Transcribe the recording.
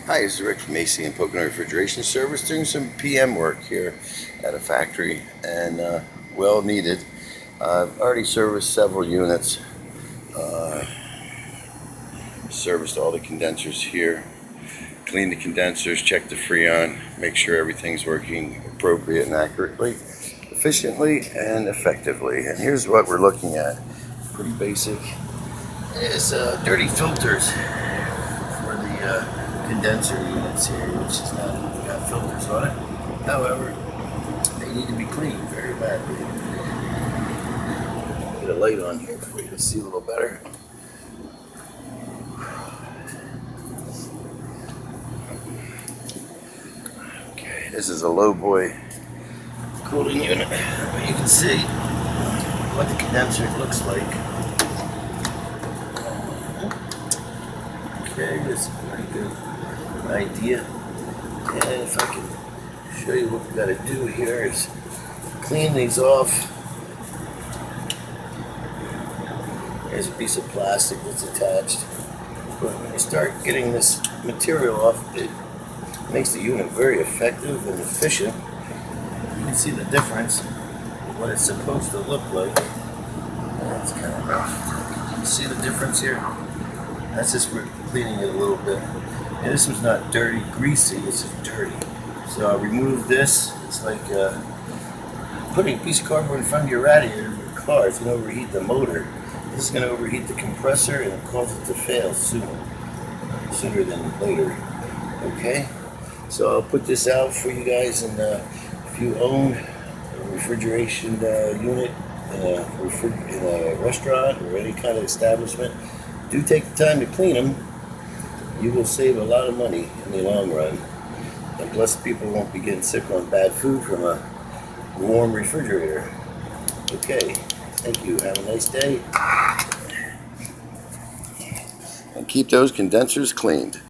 Hi, this is Rick from AC and Pocono Refrigeration Service, doing some PM work here at a factory, and well needed. I've already serviced several units, serviced all the condensers here, cleaned the condensers, checked the Freon, make sure everything's working appropriate and accurately, efficiently and effectively. And here's what we're looking at. Pretty basic. Is dirty filters for the condenser units here, which is not got filters on it. However, they need to be cleaned very badly. Get a light on here for you to see a little better. Okay, this is a low boy cooling unit, but you can see what the condenser looks like. Okay, this is a pretty good idea. And if I can show you what we got to do here is clean these off. There's a piece of plastic that's attached. But when you start getting this material off, it makes the unit very effective and efficient. You can see the difference of what it's supposed to look like. It's kind of rough. You see the difference here? That's just cleaning it a little bit. And this was not dirty, greasy, it's just dirty. So I'll remove this. It's like putting a piece of cardboard in front of your radiator of your car. It's going to overheat the motor. This is going to overheat the compressor and cause it to fail sooner than later. Okay? So I'll put this out for you guys, and if you own a refrigeration unit in a restaurant or any kind of establishment, do take the time to clean them. You will save a lot of money in the long run. And plus, people won't be getting sick on bad food from a warm refrigerator. Okay, thank you. Have a nice day. And keep those condensers cleaned.